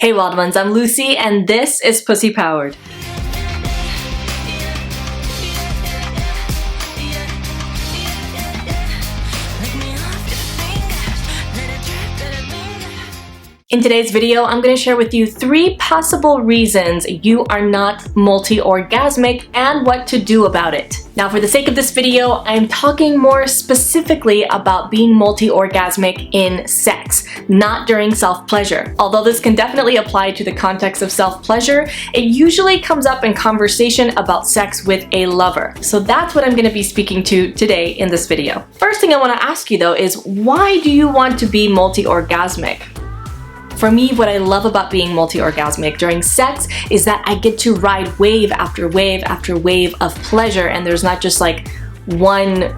Hey wild ones, I'm Lucy and this is Pussy Powered. In today's video, I'm going to share with you 3 possible reasons you are not multi-orgasmic and what to do about it. Now, for the sake of this video, I'm talking more specifically about being multi-orgasmic in sex, not during self-pleasure. Although this can definitely apply to the context of self-pleasure, it usually comes up in conversation about sex with a lover. So that's what I'm going to be speaking to today in this video. First thing I want to ask you though is, why do you want to be multi-orgasmic? For me, what I love about being multi-orgasmic during sex is that I get to ride wave after wave after wave of pleasure, and there's not just like one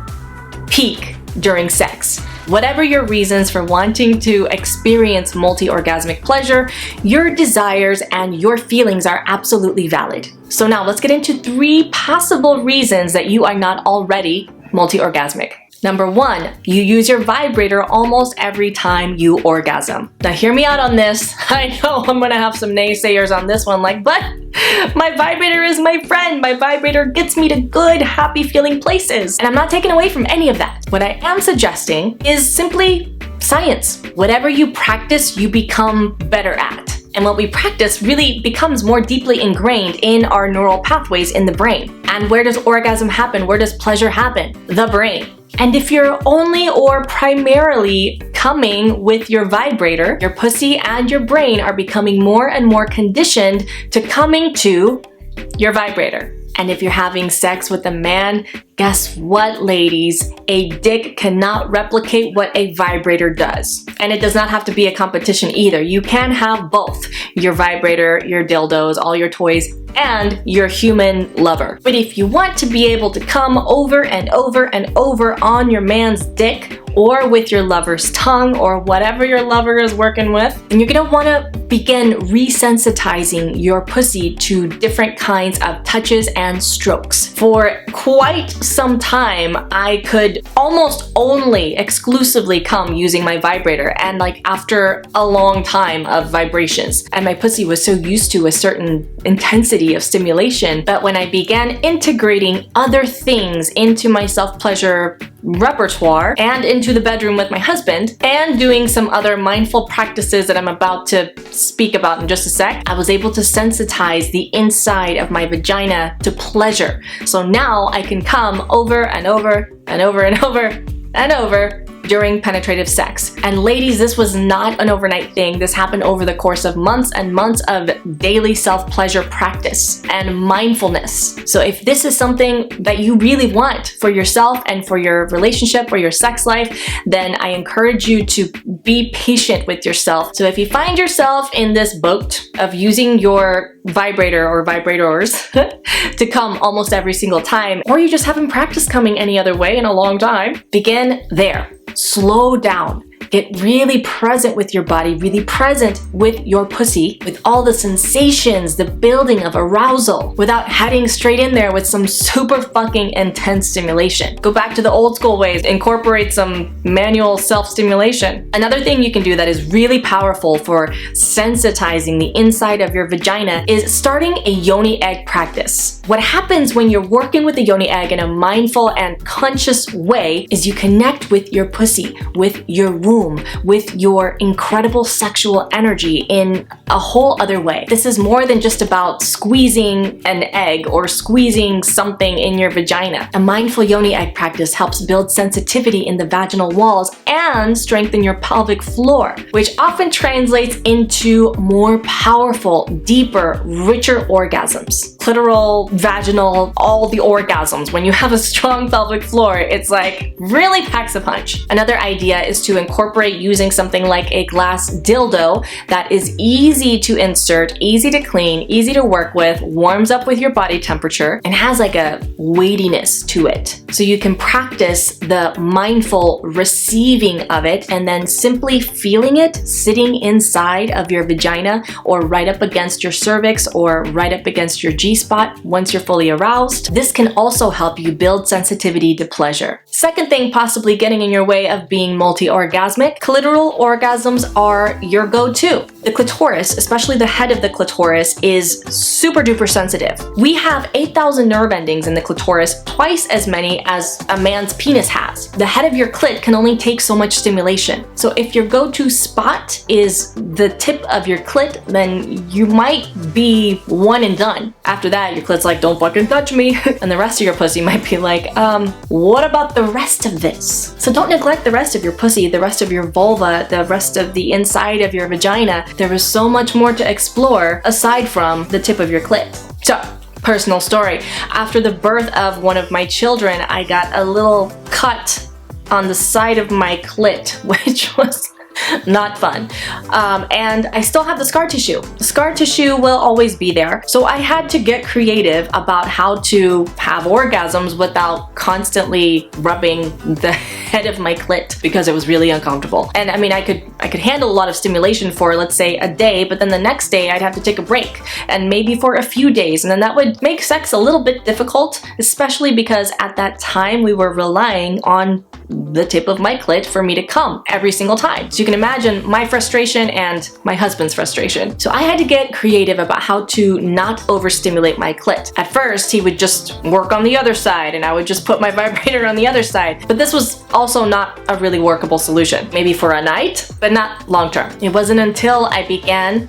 peak during sex. Whatever your reasons for wanting to experience multi-orgasmic pleasure, your desires and your feelings are absolutely valid. So now let's get into 3 possible reasons that you are not already multi-orgasmic. Number 1, you use your vibrator almost every time you orgasm. Now hear me out on this. I know I'm gonna have some naysayers on this one, like, but my vibrator is my friend. My vibrator gets me to good, happy feeling places. And I'm not taking away from any of that. What I am suggesting is simply science. Whatever you practice, you become better at. And what we practice really becomes more deeply ingrained in our neural pathways in the brain. And where does orgasm happen? Where does pleasure happen? The brain. And if you're only or primarily coming with your vibrator, your pussy and your brain are becoming more and more conditioned to coming to your vibrator. And if you're having sex with a man, guess what, ladies? A dick cannot replicate what a vibrator does. And it does not have to be a competition either. You can have both your vibrator, your dildos, all your toys, and your human lover. But if you want to be able to come over and over and over on your man's dick, or with your lover's tongue, or whatever your lover is working with, then you're gonna wanna begin resensitizing your pussy to different kinds of touches and strokes. For quite some time, I could almost only exclusively come using my vibrator, and like after a long time of vibrations. And my pussy was so used to a certain intensity of stimulation that when I began integrating other things into my self-pleasure repertoire and into the bedroom with my husband and doing some other mindful practices that I'm about to speak about in just a sec, I was able to sensitize the inside of my vagina to pleasure. So now I can come over and over and over and over and over during penetrative sex. And ladies, this was not an overnight thing. This happened over the course of months and months of daily self-pleasure practice and mindfulness. So if this is something that you really want for yourself and for your relationship or your sex life, then I encourage you to be patient with yourself. So if you find yourself in this boat of using your vibrator or vibrators to come almost every single time, or you just haven't practiced coming any other way in a long time, begin there. Slow down. Get really present with your body, really present with your pussy, with all the sensations, the building of arousal, without heading straight in there with some super fucking intense stimulation. Go back to the old school ways, incorporate some manual self-stimulation. Another thing you can do that is really powerful for sensitizing the inside of your vagina is starting a yoni egg practice. What happens when you're working with the yoni egg in a mindful and conscious way is you connect with your pussy, with your womb, with your incredible sexual energy in a whole other way. This is more than just about squeezing an egg or squeezing something in your vagina. A mindful yoni egg practice helps build sensitivity in the vaginal walls and strengthen your pelvic floor, which often translates into more powerful, deeper, richer orgasms. Clitoral, vaginal, all the orgasms. When you have a strong pelvic floor, it's like really packs a punch. Another idea is to incorporate using something like a glass dildo that is easy to insert, easy to clean, easy to work with, warms up with your body temperature, and has like a weightiness to it. So you can practice the mindful receiving of it and then simply feeling it sitting inside of your vagina or right up against your cervix or right up against your G spot once you're fully aroused. This can also help you build sensitivity to pleasure. Second thing possibly getting in your way of being multi-orgasmic, clitoral orgasms are your go-to. The clitoris, especially the head of the clitoris, is super duper sensitive. We have 8,000 nerve endings in the clitoris, twice as many as a man's penis has. The head of your clit can only take so much stimulation. So if your go-to spot is the tip of your clit, then you might be one and done. After that, your clit's like, don't fucking touch me. And the rest of your pussy might be like, what about the rest of this? So don't neglect the rest of your pussy, the rest of your vulva, the rest of the inside of your vagina. There is so much more to explore aside from the tip of your clit. So, personal story. After the birth of one of my children, I got a little cut on the side of my clit, which was not fun. And I still have the scar tissue. The scar tissue will always be there. So I had to get creative about how to have orgasms without constantly rubbing the head of my clit because it was really uncomfortable. And I mean, I could handle a lot of stimulation for, let's say, a day, but then the next day I'd have to take a break, and maybe for a few days, and then that would make sex a little bit difficult, especially because at that time we were relying on the tip of my clit for me to come every single time. So you can imagine my frustration and my husband's frustration. So I had to get creative about how to not overstimulate my clit. At first, he would just work on the other side and I would just put my vibrator on the other side. But this was also not a really workable solution. Maybe for a night, but not long term. It wasn't until I began,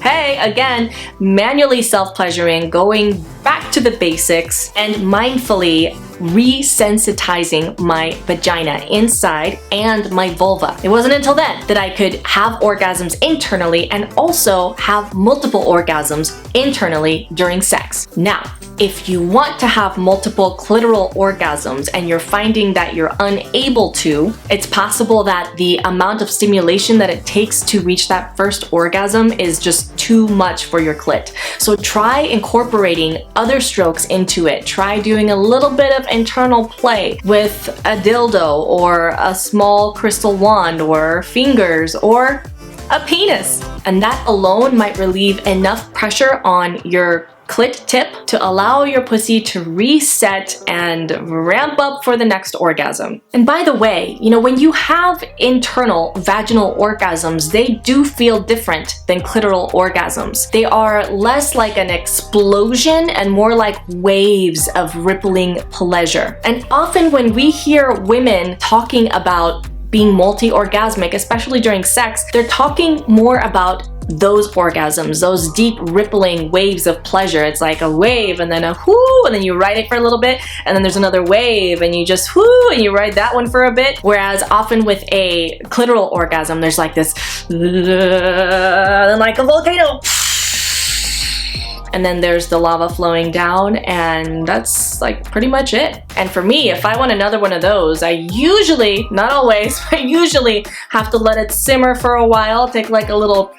hey, again, manually self-pleasuring, going back to the basics, and mindfully resensitizing my vagina inside and my vulva. It wasn't until then that I could have orgasms internally and also have multiple orgasms internally during sex. Now, if you want to have multiple clitoral orgasms and you're finding that you're unable to, it's possible that the amount of stimulation that it takes to reach that first orgasm is just too much for your clit. So try incorporating other strokes into it. Try doing a little bit of internal play with a dildo or a small crystal wand or fingers or a penis. And that alone might relieve enough pressure on your clit tip to allow your pussy to reset and ramp up for the next orgasm. And by the way, you know, when you have internal vaginal orgasms, they do feel different than clitoral orgasms. They are less like an explosion and more like waves of rippling pleasure. And often when we hear women talking about being multi-orgasmic, especially during sex, they're talking more about those orgasms, those deep rippling waves of pleasure. It's like a wave and then a whoo, and then you ride it for a little bit, and then there's another wave and you just whoo, and you ride that one for a bit. Whereas often with a clitoral orgasm, there's like this, like a volcano. And then there's the lava flowing down, and that's like pretty much it. And for me, if I want another one of those, I usually, not always, but usually have to let it simmer for a while, take like a little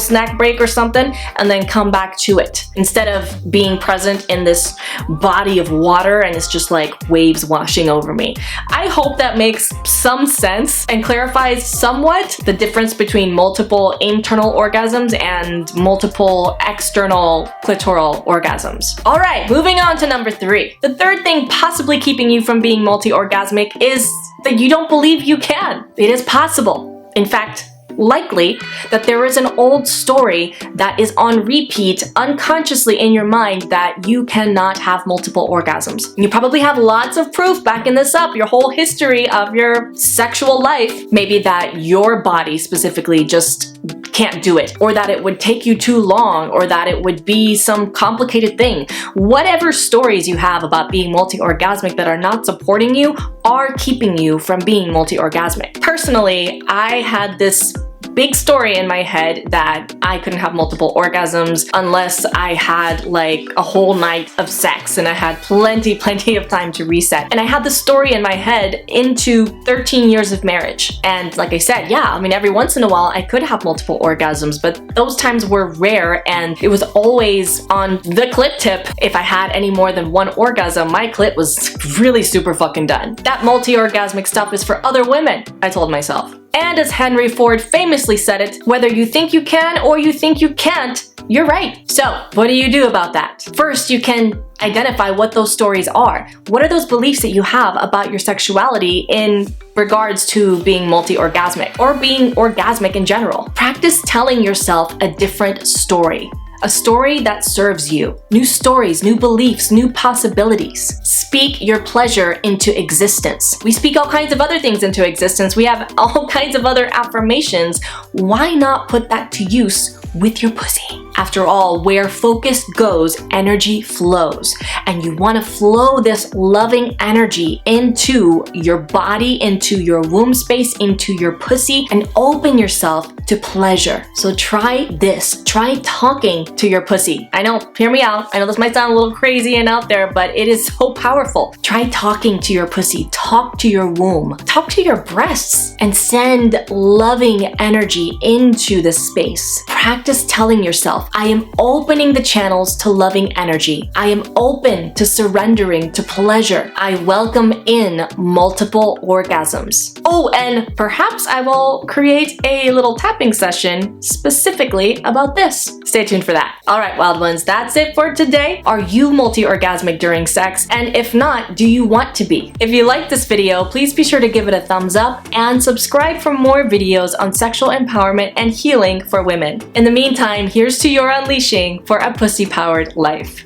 snack break or something, and then come back to it. Instead of being present in this body of water and it's just like waves washing over me. I hope that makes some sense and clarifies somewhat the difference between multiple internal orgasms and multiple external clitoral orgasms. All right, moving on to number 3. The third thing possibly keeping you from being multi-orgasmic is that you don't believe you can. It is possible. In fact, likely that there is an old story that is on repeat unconsciously in your mind that you cannot have multiple orgasms. You probably have lots of proof backing this up, your whole history of your sexual life. Maybe that your body specifically just can't do it, or that it would take you too long, or that it would be some complicated thing. Whatever stories you have about being multi-orgasmic that are not supporting you are keeping you from being multi-orgasmic. Personally, I had this big story in my head that I couldn't have multiple orgasms unless I had like a whole night of sex and I had plenty of time to reset. And I had the story in my head into 13 years of marriage. And like I said, yeah, I mean, every once in a while I could have multiple orgasms, but those times were rare and it was always on the clit tip. If I had any more than one orgasm, my clit was really super fucking done. That multi-orgasmic stuff is for other women, I told myself. And as Henry Ford famously said it, whether you think you can or you think you can't, you're right. So what do you do about that? First, you can identify what those stories are. What are those beliefs that you have about your sexuality in regards to being multi-orgasmic or being orgasmic in general? Practice telling yourself a different story. A story that serves you. New stories, new beliefs, new possibilities. Speak your pleasure into existence. We speak all kinds of other things into existence. We have all kinds of other affirmations. Why not put that to use with your pussy? After all, where focus goes, energy flows. And you want to flow this loving energy into your body, into your womb space, into your pussy, and open yourself to pleasure. So try this. Try talking to your pussy. I know, hear me out. I know this might sound a little crazy and out there, but it is so powerful. Try talking to your pussy. Talk to your womb. Talk to your breasts and send loving energy into the space. Practice telling yourself, I am opening the channels to loving energy. I am open to surrendering to pleasure. I welcome in multiple orgasms. Oh, and perhaps I will create a little tapping session specifically about this. Stay tuned for that. All right, wild ones, that's it for today. Are you multi-orgasmic during sex? And if not, do you want to be? If you like this video, please be sure to give it a thumbs up and subscribe for more videos on sexual empowerment and healing for women. In the meantime, here's to your unleashing for a pussy-powered life.